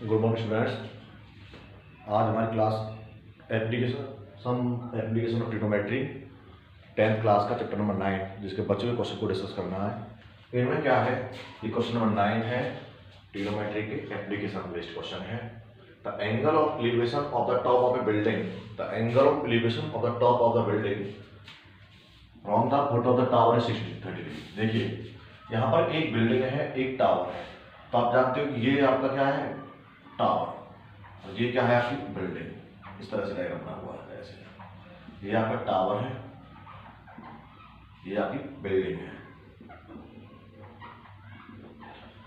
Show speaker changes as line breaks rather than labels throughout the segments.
Good morning students. आज हमारी class application of trigonometry 10th class का चैप्टर नंबर 9 जिसके बचे हुए क्वेश्चन को डिस्कस करना है। इनमें क्या है कि क्वेश्चन नंबर 9 है ट्रिग्नोमेट्री के एप्लीकेशन बेस्ड क्वेश्चन है। The angle of elevation of the top of A building, the angle of elevation of the top of the building from the foot of the tower है 30 degree. देखिए यहाँ पर एक building है, एक tower है, तो आप जानते हो कि ये आपका क्या है, टावर, और ये क्या है आपकी बिल्डिंग। इस तरह से डायग्राम बना हुआ है। ऐसे ये आपका टावर है, ये आपकी बिल्डिंग है।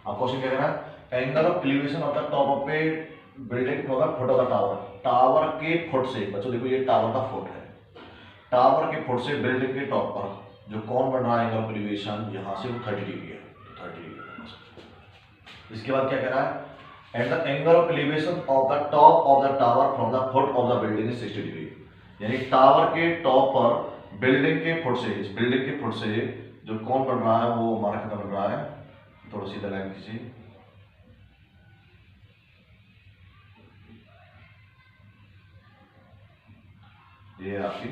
अब क्वेश्चन क्या कह रहा है, angle of elevation of the top of A building from the foot of the tower. Tower के फुट से, बच्चों देखो ये टावर का फुट है, टावर के फुट से बिल्डिंग के टॉप पर जो कौन बन रहा है एंगल ऑफ एलिवेशन, यहां से वो 30 डिग्री है, 30 डिग्री। इसके बाद क्या कह रहा है, and the angle of elevation of the top of the tower from the foot of the building is 60 degree. यानी टावर के टॉप पर बिल्डिंग के फुट से, इस बिल्डिंग के फुट से जो कौन बन रहा है वो हमारा कितना बन रहा है, थोड़ा सीधा लाइन खींचिए। ये आपकी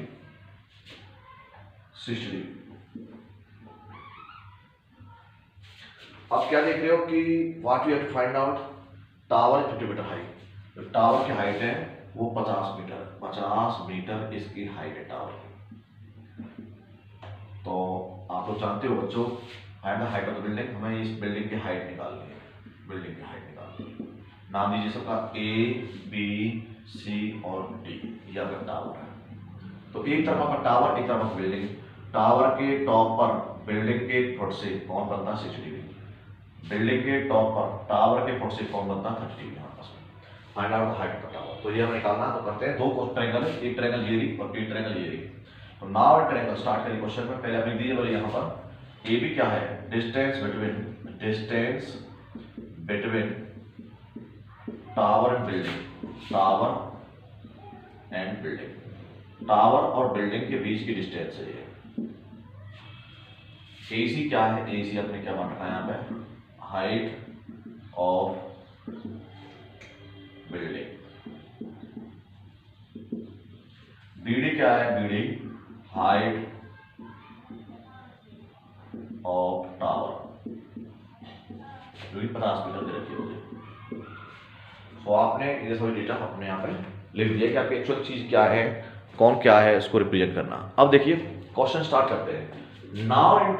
60 डिग्री। अब क्या देख रहे हो कि what you have to find out, tower 50 metre height. जो टावर की हाइट है वो 50 मीटर इसकी हाइट है टावर की। तो आप लोग जानते हो बच्चों, find the height of the building, हमें इस बिल्डिंग की हाइट निकालनी है, बिल्डिंग की हाइट निकालनी है। नाम दीजिए सबका A, B, C और D। ये आपका टावर है, तो एक तरफ आपका टावर, एक तरफ बिल्डिंग। टावर के टॉप पर बिल्डिंग के फुट से कौन बनता है 60 डिग्री, बिल्डिंग के टॉप पर टावर के फुट से कौन बनता है 30 degree. Find out height of the tower. तो ये हमें निकालना, तो करते हैं। दो ट्रायंगल है, एक ट्रायंगल ये रही और एक ट्रायंगल ये रही। तो नाउ ट्रायंगल स्टार्ट करें क्वेश्चन में। पहले अपनी दीजिए बोले यहाँ पर ए बी क्या है, distance between tower and building, tower and building, tower और बिल्डिंग के बीच की डिस्टेंस है ये। AC क्या है, AC अपने क्या बन रखा है यहाँ पे, हाइट ऑफ बिल्डिंग। BD क्या है, BD हाइट ऑफ टावर, जो कि 50 मीटर दे रखी होगी। तो आपने ये सभी डेटा अपने यहाँ पर लिख दिया कि आपकी एक्चुअल चीज क्या है, कौन क्या है, इसको रिप्रेजेंट करना। अब देखिए क्वेश्चन स्टार्ट करते हैं। नाउ इन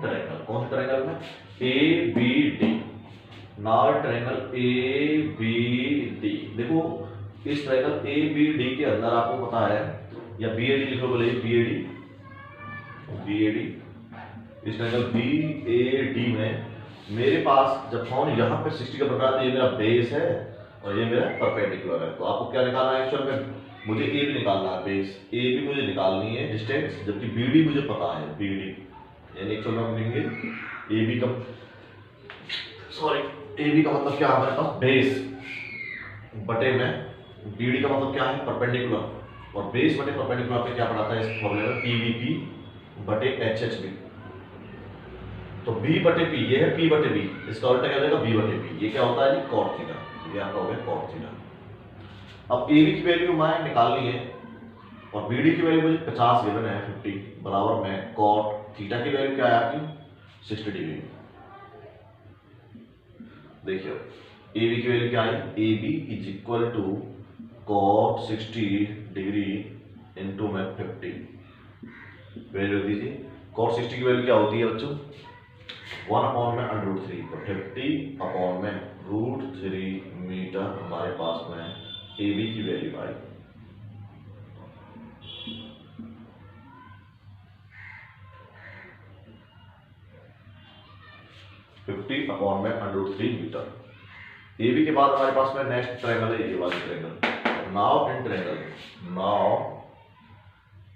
ट्रायंगल, कौन से ट्रायंगल में, ABD। नाउ ट्रायंगल ABD, देखो इस ट्रायंगल ABD के अंदर आपको पता है, या BAD लिखो, बोले BAD, इस ट्रायंगल BAD में मेरे पास जब कौन यहाँ पे 60 का बन रहा है, तो ये मेरा बेस है और ये मेरा परपेंडिकुलर है। तो आपको क्या निकालना है एक्चुअल में, मुझे AB निकालना है, बेस AB मुझे निकालनी है डिस्टेंस, जबकि BD मुझे पता है, BD यानी एक्चुअल में हम लेंगे AB का, AB का मतलब क्या है हमारे पास, बेस बटे में BD का मतलब क्या है, परपेंडिकुलर, और बेस बटे परपेंडिकुलर पे क्या पढ़ाता है इस फॉर्मूले में, PVP बटे HHB। तो B बटे P, ये है P बटे B, इसका उल्टा क्या हो जाएगा, B बटे P। ये क्या होता है, cot थीटा, ये आपका हो गया cot थीटा। अब AB की वैल्यू हमें निकालनी है और BD की वैल्यू मुझे 50 गिवन है, 50 बराबर में cot थीटा की वैल्यू क्या है आपकी 60 डिग्री। देखिए AB की वैल्यू क्या है, AB is equal to cot 60 degree into में 50। वैल्यू दीजिए, cot 60 की वैल्यू क्या होती है बच्चों, 1/√3, तो 50/√3 मीटर हमारे पास में AB की वैल्यू आई। ₹50/√3 मीटर। AB के बाद हमारे पास में नेक्स्ट ट्रायंगल है, ये वाला ट्रायंगल। नाउ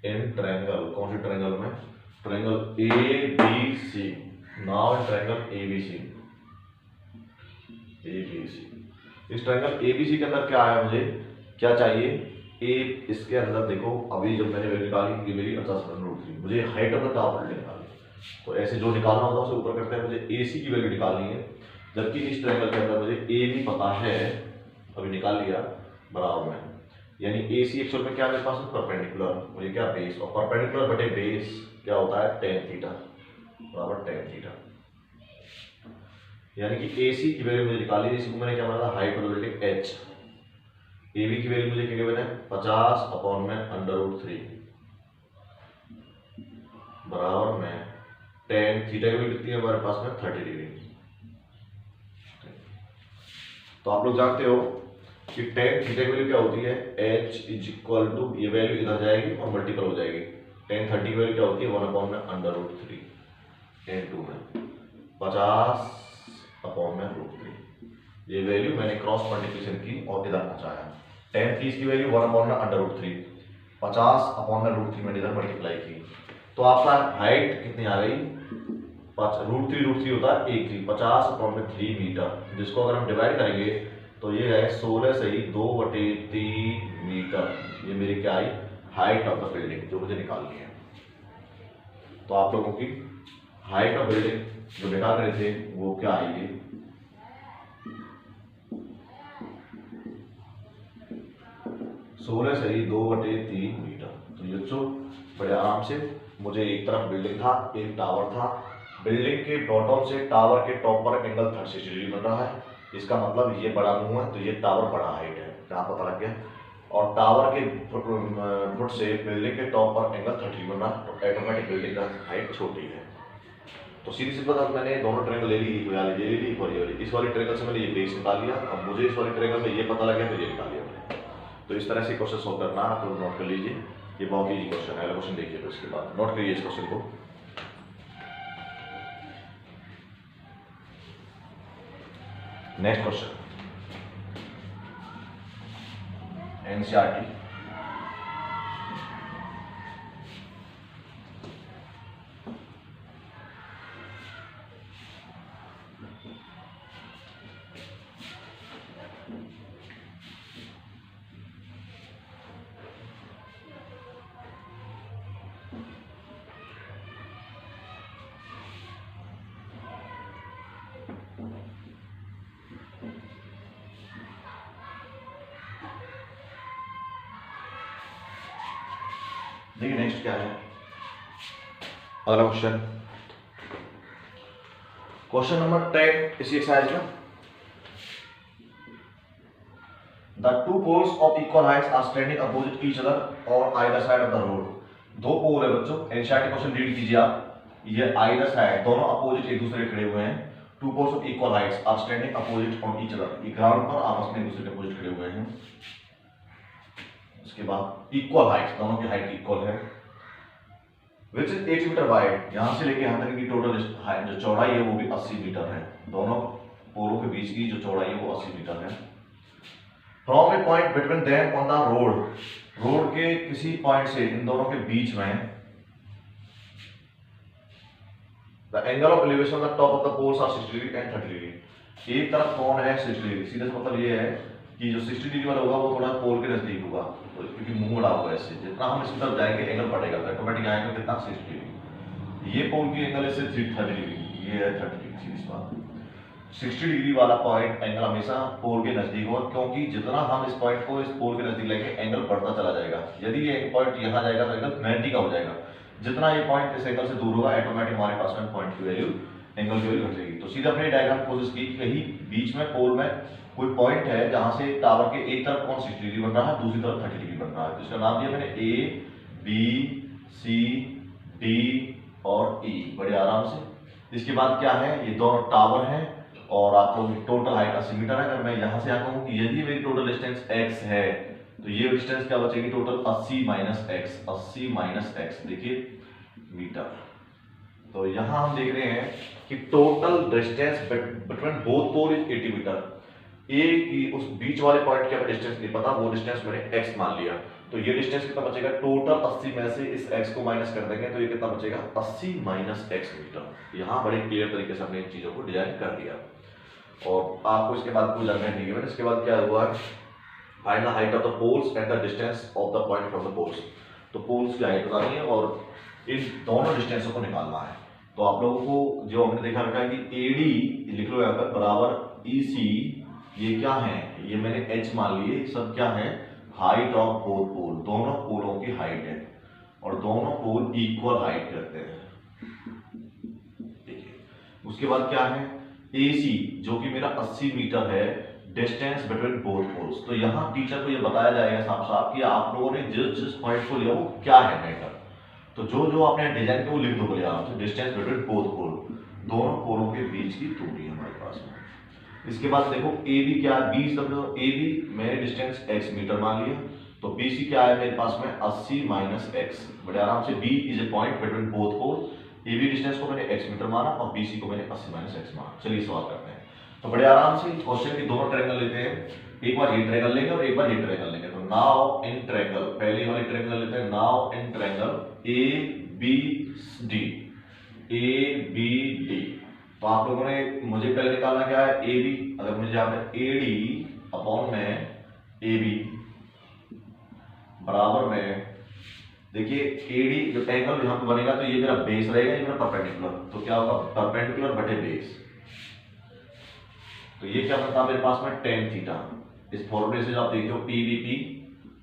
इन ट्रायंगल, कौन से ट्रायंगल में, triangle ABC। Now in triangle ABC, इस ट्रायंगल ABC के अंदर क्या आया, मुझे क्या चाहिए, इसके अंदर देखो अभी जब मैंने वैल्यू निकाली कि मेरी 50/√3, मुझे हाइट ऑफ द टावर निकालनी। तो ऐसे जो निकालना होता है उसे ऊपर करते हैं, मुझे AC की वैल्यू निकालनी है। जबकि इस ट्रायंगल के अंदर मुझे ए भी पता है, अभी निकाल लिया बराबर में, यानी ए सी एक्चुअल में क्या मेरे पास परपेंडिकुलर, मुझे क्या बेस, और परपेंडिकुलर बटे बेस क्या होता है tan थीटा बराबर tan थीटा, यानी कि ए सी की वैल्यू मुझे निकाली, इसी को मैंने क्या माना था height of the building h, A B की वैल्यू मुझे क्या गिवन है 50/√3 बराबर में tan थीटा की वैल्यू कितनी है हमारे पास में 30 डिग्री। तो आप लोग जानते हो कि tan थीटा की वैल्यू क्या होती है h = ये वैल्यू इधर जाएगी और मल्टीपल हो जाएगी, tan 30 की वैल्यू क्या होती है 1/√3 tan 2 में 50/√3, ये वैल्यू मैंने क्रॉस मल्टीप्लिकेशन की और इधर पहुंचाया। tan 30 की वैल्यू 1/√3 50/√3 मैंने इधर मल्टीप्लाई की, तो आपका हाइट कितनी आ गई √3 होता है 1 50/3 मीटर, जिसको अगर हम डिवाइड करेंगे तो ये है 16 से ही 2/3 मीटर, ये मेरी क्या आई हाइट ऑफ द बिल्डिंग जो मुझे निकालनी है। तो आप लोगों की हाइट ऑफ बिल्डिंग जो निकाल रहे थे वो क्या आएगी 16 से ही 2/3 मीटर। तो ये बच्चों बड़े आराम से, मुझे एक तरफ बिल्डिंग था एक टावर था, बिल्डिंग के बॉटम से टावर के टॉप पर एंगल 360 डिग्री बन रहा है, इसका मतलब ये बड़ा मुंह है तो ये टावर बड़ा हाइट है, जहाँ पता लग गया, और टावर के फुट से बिल्डिंग के टॉप पर एंगल 30 बन रहा है, तो ऑटोमेटिक बिल्डिंग का हाइट छोटी है। तो सीधी सी बात, मैंने दोनों ट्रायंगल ले ली, ये ले ली और ये वाली, इस वाली ट्रायंगल से मैंने ये बेस निकाल लिया, अब मुझे इस वाली ट्रायंगल में ये पता लग गया तो ये निकाल लिया मैंने। तो इस तरह से क्वेश्चन सॉल्व करना आप लोग नोट कर लीजिए, ये बहुत ईजी क्वेश्चन है। अगला क्वेश्चन देखिए, तो इसके बाद नोट करिए इस क्वेश्चन को। नेक्स्ट क्वेश्चन एनसीईआरटी देखिए नेक्स्ट क्या है, अगला क्वेश्चन, क्वेश्चन नंबर 10 इसी एक्सरसाइज में। The two poles of equal heights are standing opposite each other और either side of the road. दो पोल है बच्चों, एनसीईआरटी क्वेश्चन रीड कीजिए आप, ये आइदर साइड दोनों अपोजिट एक दूसरे के खड़े हुए हैं, two poles of equal heights are standing opposite on each other, ये ग्राउंड पर आपस में एक दूसरे के अपोजिट खड़े हुए हैं। उसके बाद इक्वल हाइट्स, दोनों की हाइट इक्वल है, विच इज 8 मीटर वाइड, यहां से लेके यहां तक की टोटल जो चौड़ाई है वो भी 80 मीटर है, दोनों पोलों के बीच की जो चौड़ाई है वो 80 मीटर है। From a point between them on the road, road के किसी पॉइंट से इन दोनों के बीच में the angle of elevation of the top of the poles are 60 degree and 30 degree. एक तरफ कौन है 60 डिग्री, सीधा मतलब ये है कि जो 60 डिग्री वाला होगा वो थोड़ा पोल के नजदीक होगा, क्योंकि मुंह बड़ा होगा इससे, जितना हम इसकी तरफ जाएंगे एंगल बढ़ेगा, तो ऑटोमेटिक आएगा कितना 60 डिग्री। ये पोल की एंगल इससे 30 डिग्री, ये है 30 डिग्री, सीधी बात। 60 डिग्री वाला पॉइंट एंगल हमेशा पोल के नजदीक होगा, क्योंकि जितना हम इस पॉइंट को इस पोल के नजदीक लेंगे एंगल बढ़ता चला जाएगा। यदि ये पॉइंट यहाँ जाएगा तो एंगल 90 का हो जाएगा, जितना ये पॉइंट इस एंगल से दूर होगा ऑटोमेटिक हमारे पास में पॉइंट की वैल्यू एंगल की वैल्यू घट जाएगी। तो सीधा अपने डायग्राम कोशिश की, कहीं बीच में पोल में कोई पॉइंट है जहां से टावर के एक तरफ कौन 60 डिग्री बन रहा है, दूसरी तरफ 30 डिग्री बन रहा है, इसका नाम दिया मैंने ए बी सी डी और ई, बड़े आराम से। इसके बाद क्या है, ये दोनों टावर हैं और आप लोग टोटल हाइट 80 मीटर है। अगर मैं यहां से आता हूं कि यदि मेरी टोटल डिस्टेंस x है तो ये डिस्टेंस क्या बचेगी total 80 minus X, 80 minus X देखिए मीटर। तो यहां हम देख रहे हैं कि total distance between both pole is 80 metre. ए की उस बीच वाले पॉइंट का डिस्टेंस नहीं पता, वो डिस्टेंस मैंने x मान लिया, तो ये डिस्टेंस कितना बचेगा टोटल 80 में से इस x को माइनस कर देंगे तो ये कितना बचेगा 80 माइनस x मीटर। यहाँ बड़े क्लियर तरीके से हमने इन चीजों को डिजाइन कर दिया और आपको इसके बाद कोई जानकारी नहीं है। इसके बाद क्या हुआ, find the height of the poles and the distance of the point from the poles. तो पोल्स की हाइट बतानी है और इन दोनों डिस्टेंसों को निकालना है। तो आप लोगों को जो हमने देखा रखा है कि एडी लिख लो यहाँ पर बराबर ईसी, ये क्या है, ये मैंने एच मान लिए, सब क्या है, हाइट ऑफ बोथ पोल, दोनों पोलों की हाइट है और दोनों पोल इक्वल हाइट करते हैं। देखिए उसके बाद क्या है, AC जो कि मेरा 80 मीटर है, डिस्टेंस बिटवीन बोथ पोल्स। तो यहाँ टीचर को ये बताया जाएगा साफ साफ कि आप लोगों ने जिस जिस पॉइंट को लिया वो क्या है मैटर। तो जो जो आपने डिजाइन किया वो लिख दो बोले आप, तो डिस्टेंस बिटवीन बोथ पोल, दोनों पोलों के बीच की दूरी है हमारे पास में। इसके बाद देखो AB क्या है, 20 AB मैंने डिस्टेंस x मीटर मान लिया, तो BC क्या है मेरे पास में 80 माइनस x, बड़े आराम से B is a point between both pole. AB distance को मैंने x मीटर माना और BC को मैंने 80 माइनस x माना। चलिए सवाल करते हैं। तो बड़े आराम से क्वेश्चन के दोनों ट्रायंगल लेते हैं, एक बार ये ट्रायंगल लेंगे और एक बार ये ट्रायंगल लेंगे। तो नाउ इन ट्रायंगल, पहले वाली ट्रायंगल लेते हैं, now in triangle ABD, ABD। तो आप लोगों ने मुझे पहले निकालना क्या है, AB, अगर मुझे यहाँ पे AD अपॉन में AB बराबर में, देखिए AD जो एंगल यहाँ पे बनेगा तो ये मेरा बेस रहेगा, ये मेरा परपेंडिकुलर, तो क्या होगा परपेंडिकुलर बटे बेस, तो ये क्या बनता है मेरे पास में tan थीटा। इस फॉर्मूले से आप देखते हो PVP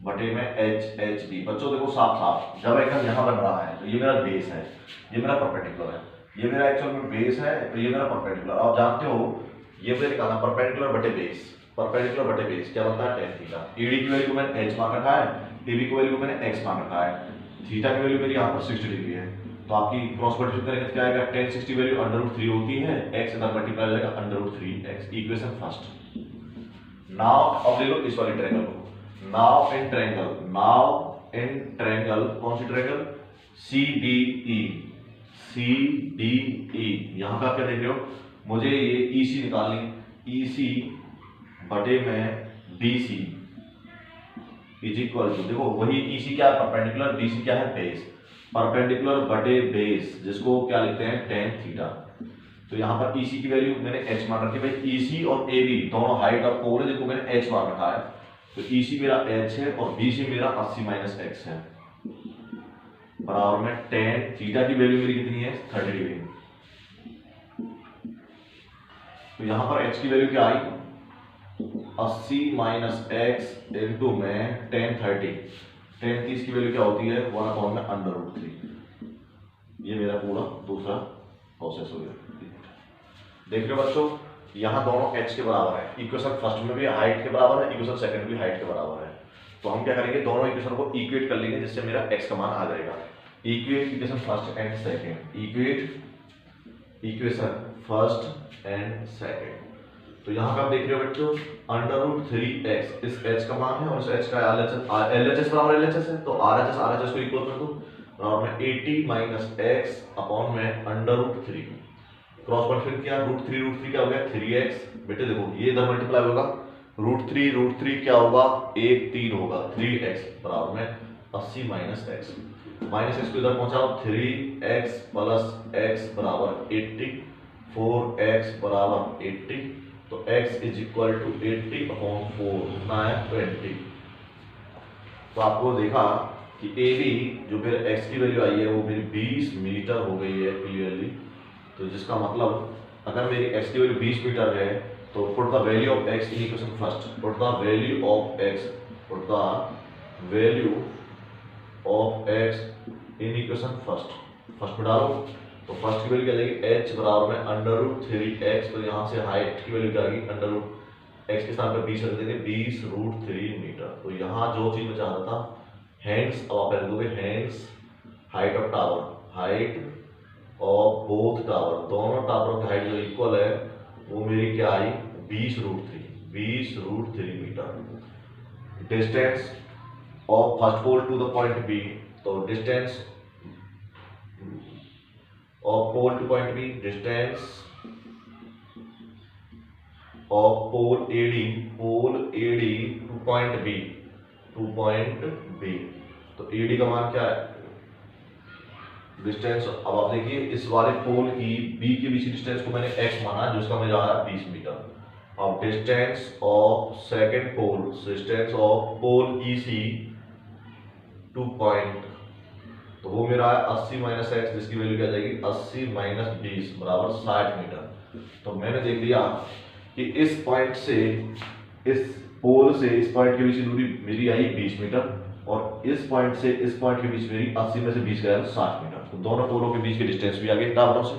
बटे में HHD। बच्चों देखो साफ साफ, जब एंगल यहाँ बन रहा है तो ये मेरा बेस है, ये मेरा परपेंडिकुलर है, ये मेरा एक्चुअल में बेस है, तो ये मेरा परपेंडिकुलर। आप जानते हो ये मुझे निकालना परपेंडिकुलर बटे बेस, परपेंडिकुलर बटे बेस क्या बनता है tan थीटा। AD की वैल्यू मैंने H मान रखा है, AB की वैल्यू मैंने X मान रखा है, थीटा की वैल्यू मेरी यहाँ पर 60 डिग्री है, तो आपकी क्रॉस मल्टीप्लाई करेंगे तो क्या आएगा, tan 60 वैल्यू √3 होती है, x इधर मल्टीप्लाई हो जाएगा √3x, इक्वेशन फर्स्ट। नाउ अब ले लो इस वाले ट्रायंगल को, now in triangle, now in triangle, कौन सी ट्रायंगल, CDE, CDE। यहां का क्या देख रहे हो, मुझे ये EC निकालनी, EC बटे में BC इज इक्वल टू, देखो वही EC क्या है परपेंडिकुलर, BC क्या है बेस, परपेंडिकुलर बटे बेस जिसको क्या लिखते हैं tan थीटा। तो यहाँ पर EC की वैल्यू मैंने H मान रखी है, भाई EC और AB दोनों हाइट ऑफ पोल है, जिसको मैंने H मान रखा है, तो EC मेरा H है और BC मेरा 80 माइनस x है, बराबर में tan थीटा की वैल्यू मेरी कितनी है 30 डिग्री। तो यहाँ पर H की वैल्यू क्या आई 80 माइनस x इंटू में tan 30, tan 30 की वैल्यू क्या होती है 1/√3। ये मेरा पूरा दूसरा प्रोसेस हो गया। देख रहे हो बच्चों, यहाँ दोनों h के बराबर है, इक्वेशन फर्स्ट में भी हाइट के बराबर है, इक्वेशन सेकंड में भी हाइट के बराबर है, तो हम क्या करेंगे दोनों इक्वेशन को इक्वेट कर लेंगे, जिससे मेरा x का मान आ जाएगा। Equate equation first and second, equate equation first and second. तो यहाँ का आप देख रहे हो बच्चों √3x, इस h का मान है और इस h का LHS बराबर LHS है, तो RHS को इक्वल कर दो और में 80 माइनस x अपॉन में √3, क्रॉस मल्टीप्लाई किया √3 क्या हो गया 3x। बेटे देखो ये इधर मल्टीप्लाई होगा √3 क्या होगा 1 3 होगा 3x बराबर में 80 माइनस x को इधर पहुंचाओ 3x प्लस x बराबर 80, 4x बराबर 80, तो x is equal to 80 upon 4 कितना है 20। तो आपको देखा कि AB जो मेरे x की वैल्यू आई है वो मेरी 20 मीटर हो गई है क्लियरली। तो जिसका मतलब अगर मेरी x की वैल्यू 20 मीटर है तो put the value of x in equation first, put the value of x in equation first में डालो, तो फर्स्ट की वैल्यू क्या जाएगी h बराबर में √3x, तो यहाँ से हाइट की वैल्यू क्या आएगी √x के स्थान पर 20 रख देंगे 20√3 मीटर। तो यहाँ जो चीज मैं चाह रहा था हैंड्स, अब आप लिख दोगे hands height of tower, height of both tower, दोनों टावरों की हाइट जो इक्वल है वो मेरी क्या I 20√3 meter. Distance of first pole to the point B, तो distance of pole to point B, distance of pole AD to point B, तो AD का मान क्या है डिस्टेंस। अब आप देखिए इस वाले पोल की B के बीच डिस्टेंस को मैंने x माना जिसका मैं जा रहा है 20 मीटर। अब distance of second pole, distance of pole EC to point, तो वो मेरा है 80 माइनस एक्स, जिसकी वैल्यू क्या जाएगी 80 माइनस 20 बराबर 60 मीटर। तो मैंने देख लिया कि इस पॉइंट से इस पोल से इस पॉइंट के बीच की दूरी मेरी आई 20 मीटर और इस पॉइंट से इस पॉइंट के बीच मेरी 80 में से 20 गया 60 मीटर। तो दोनों पोलों के बीच की डिस्टेंस भी आ गई टावरों से,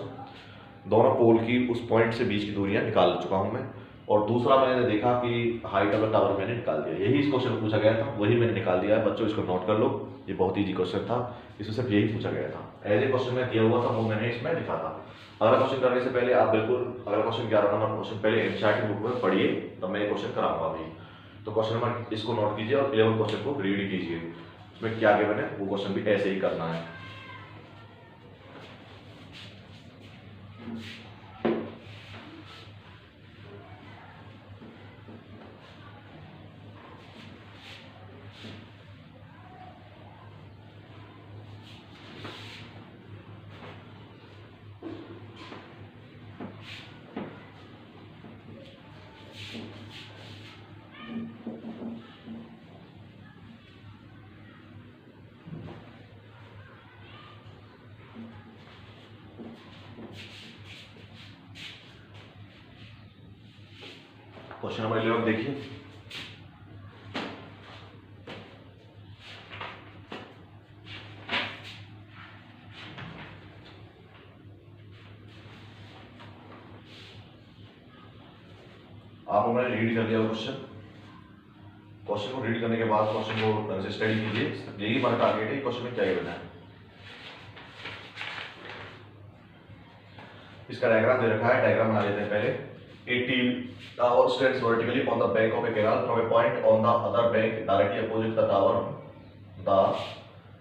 दोनों पोल की उस पॉइंट से बीच की दूरियां निकाल चुका हूं मैं। और दूसरा मैंने देखा कि हाइट ऑफ द टावर मैंने निकाल दिया, यही इस क्वेश्चन में पूछा गया था, वही मैंने निकाल दिया है। बच्चों इसको नोट कर लो, ये बहुत ईजी क्वेश्चन था, इसमें सिर्फ यही पूछा गया था। एज ए क्वेश्चन में दिया हुआ था वो मैंने इसमें लिखा था। अगला क्वेश्चन करने से पहले आप बिल्कुल अगला क्वेश्चन 11 नंबर क्वेश्चन पहले एनसीईआरटी बुक में पढ़िए, तब मैं ये क्वेश्चन कराऊंगा अभी। तो क्वेश्चन नंबर इसको नोट कीजिए और 11 क्वेश्चन को रीड कीजिए, इसमें क्या गिवन है वो क्वेश्चन भी ऐसे ही करना है। क्वेश्चन नंबर 11 देखिए। आप लोगों ने रीड कर लिया क्वेश्चन को रीड करने के बाद क्वेश्चन को स्टडी कीजिए, यही हमारा टारगेट है। क्वेश्चन में क्या गिवन है, इसका डायग्राम दे रखा है, डायग्राम बना लेते हैं पहले। 80 tower stands vertically on the bank of a canal from a point on the other bank directly opposite the tower. The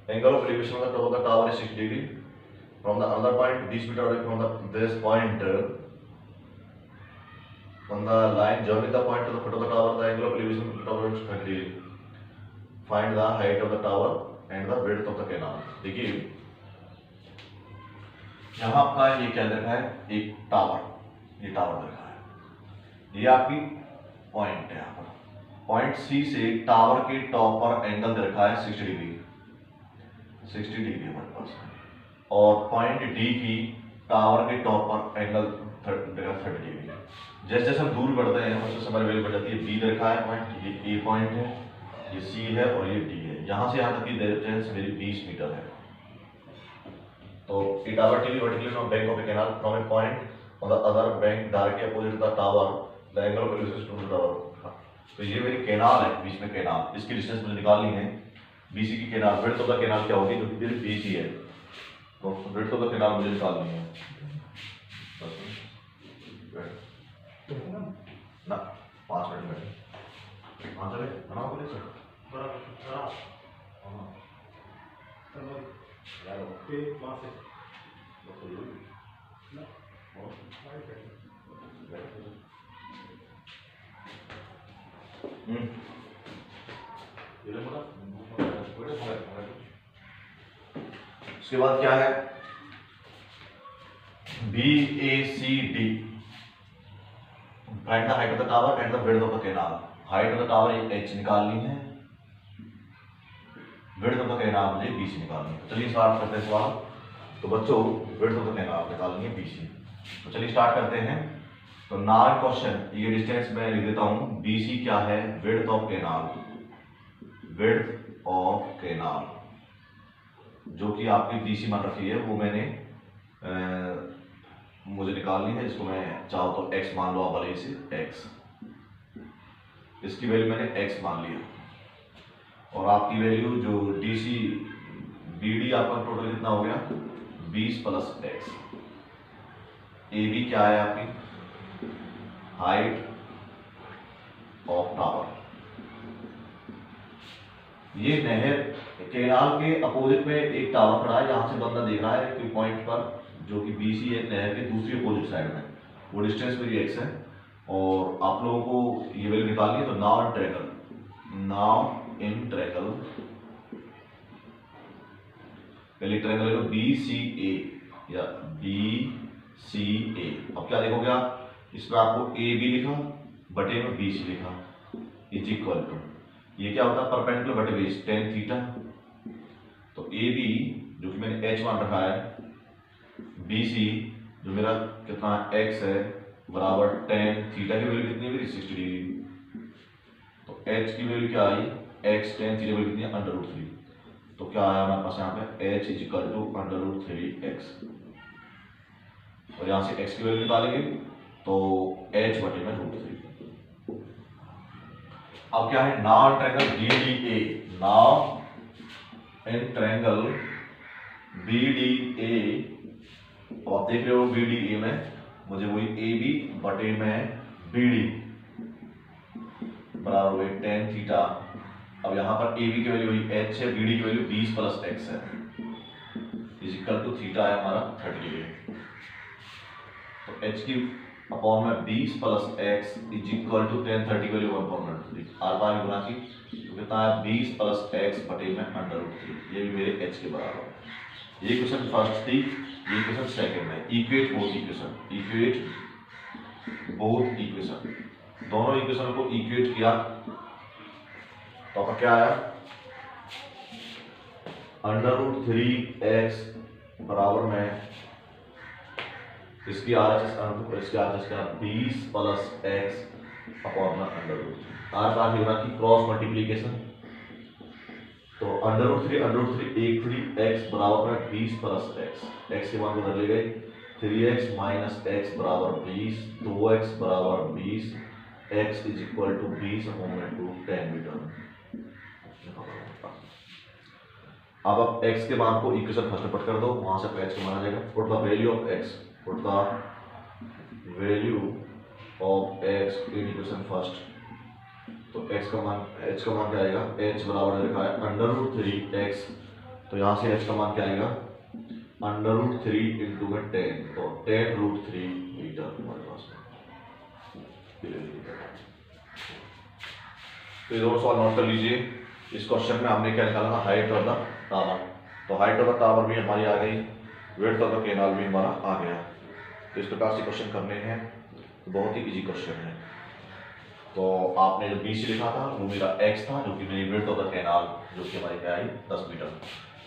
angle of elevation of the top of the tower is 60 degree. From the other point 20 meter away from this point on the line joining the point to the foot of the tower, the angle of elevation of the tower is 30 degree. Find the height of the tower and the width of the canal. देखिए यहाँ आपका ये क्या रखा है, एक tower, ये tower रखा है, ये आपकी पॉइंट है। यहाँ पर पॉइंट सी से टावर के टॉप पर एंगल दे रखा है 60 डिग्री, 60 डिग्री हमारे पास है। और पॉइंट डी की टावर के टॉप पर एंगल 30 डिग्री। जैसे जैसे हम दूर बढ़ते हैं उससे हमारी वैल्यू बढ़ जाती है। बी दे रखा है पॉइंट, ये ए पॉइंट है, ये सी है और ये डी है। यहाँ से यहाँ तक की डिस्टेंस मेरी 20 मीटर है। तो a tower to be vertically from bank of a canal from a point on the other bank directly opposite the tower, the angle of elevation to the tower। तो ये मेरी कैनाल है, बीच में canal, इसकी distance मुझे निकालनी है। BC की canal, width of the canal क्या होगी, जो कि मेरी बीसी है, तो विड्थ ऑफ द कैनाल मुझे निकालनी है ना। 5 मिनट में हाँ चले बनाओ बोले सर यार ओके वहाँ से उसके बाद क्या है, B A C D, find the height of the tower and the width of the canal. Height of the tower H निकालनी है, विड्थ ऑफ द कैनाल मुझे बीसी निकालनी है। तो चलिए स्टार्ट करते हैं सवाल। तो बच्चों विड्थ ऑफ द कैनाल निकालनी है बीसी, तो चलिए स्टार्ट करते हैं। तो नाउ क्वेश्चन, ये डिस्टेंस मैं लिख देता हूं, बीसी क्या है, width of canal, width of canal जो कि आपकी बीसी मान रखी है वो मैंने मुझे निकालनी है। इसको मैं चाहो तो x मान लो आप भले इसे x, इसकी वैल्यू मैंने x मान लिया। और आपकी वैल्यू जो DC BD आपका टोटल कितना हो गया 20 प्लस x। AB क्या है आपकी हाइट ऑफ टावर। ये नहर कैनाल के अपोजिट में एक टावर खड़ा है, यहाँ से बंदा देख रहा है कि पॉइंट पर जो कि BC है नहर के दूसरी अपोजिट साइड में, वो डिस्टेंस मेरी x है। और आप लोगों को ये वैल्यू निकालनी है। तो नाउ इन ट्रैकल पहले ट्रैकल लो BCA या BCA। अब क्या देखोगे आप, इसमें आपको AB लिखा बटे में BC लिखा इज इक्वल टू, ये क्या होता है परपेंडिकुलर बटे बेस tan थीटा। तो AB जो कि मैंने h मान रखा है, BC जो मेरा कितना x है बराबर tan थीटा की वैल्यू कितनी है 60 डिग्री, तो h की वैल्यू क्या आई, x tan थीटा की वैल्यू कितनी है √3, तो क्या आया हमारे पास यहाँ पे h इक्वल टू √3x, और यहाँ से x की वैल्यू निकालेंगे तो h बटे में √3। अब क्या है, now triangle BDA, now in triangle BDA, और आप देख रहे हो BDA में मुझे वही AB बटे में BD बराबर हुए tan थीटा। अब यहाँ पर AB की वैल्यू h है, BD की वैल्यू 20 प्लस x है, इजिकल टू थीटा है हमारा 30 डिग्री, तो h की अपॉन में 20 plus x is equal to tan 30 value 1/√3, आर बार गुना की तो कितना है 20 प्लस x बटे में √3, ये भी मेरे h के बराबर है। ये क्वेश्चन फर्स्ट थी, ये क्वेश्चन सेकंड है। Equate both equation, equate both equation, दोनों इक्वेशन को इक्वेट किया तो आपका क्या आया, √3x बराबर में इसकी RHS और इसकी RHS का 20 प्लस x अपॉन में √3, आर बार होगा कि क्रॉस मल्टीप्लीकेशन, तो √3 एक 3x बराबर में 20 प्लस x के मान बदल ले गए, 3x माइनस x बराबर 20, 2x बराबर 20, x is equal to 20 upon में 2 10 मीटर। अब आप x के मान को इक्वेशन फर्स्ट में पुट कर दो, वहां से h का मान आ जाएगा, put the value of x, put the value of x in equation first, तो h का मान क्या आएगा, h बराबर लिखा है √3x, तो यहाँ से h का मान क्या आएगा √3 इंटू में 10, तो 10√3 मीटर हमारे पास। तो ये दोनों सवाल नोट कर लीजिए। इस क्वेश्चन में हमने क्या निकाला था, हाइट ऑफ द टावर, तो हाइट ऑफ द टावर भी हमारी आ गई, विड्थ ऑफ द कैनाल भी हमारा आ गया। तो इस प्रकार से क्वेश्चन करने हैं, बहुत ही इजी क्वेश्चन है। तो आपने जो BC लिखा था वो मेरा x था, जो कि मेरी विड्थ ऑफ द कैनाल जो कि हमारी क्या आई 10 मीटर,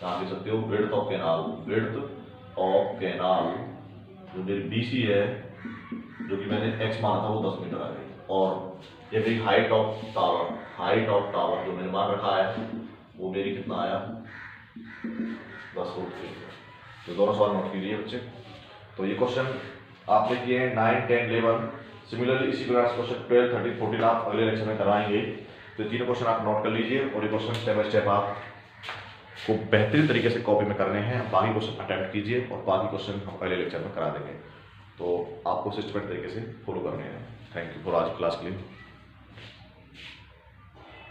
आप देख सकते हो width of canal, width of canal जो मेरी BC है जो कि मैंने x माना था वो 10 मीटर आ गई, और ये मेरी height of tower, height of tower जो मैंने मान रखा है वो मेरी कितना आया 10√3। तो दोनों सवाल नोट कीजिए बच्चे। तो ये क्वेश्चन आपने किए हैं 9, 10, 11, सिमिलरली इसी प्रकार क्वेश्चन 12, 13, 14 आप अगले लेक्चर में कराएंगे। तो तीनों क्वेश्चन आप नोट कर लीजिए, और ये क्वेश्चन स्टेप बाय स्टेप आप को बेहतरीन तरीके से कॉपी में करने हैं, बाकी क्वेश्चन अटेम्प्ट कीजिए और बाकी क्वेश्चन हम अगले लेक्चर में करा देंगे। तो आपको सिस्टमेटिक तरीके से फॉलो करने हैं। थैंक यू फॉर आज क्लास के लिए।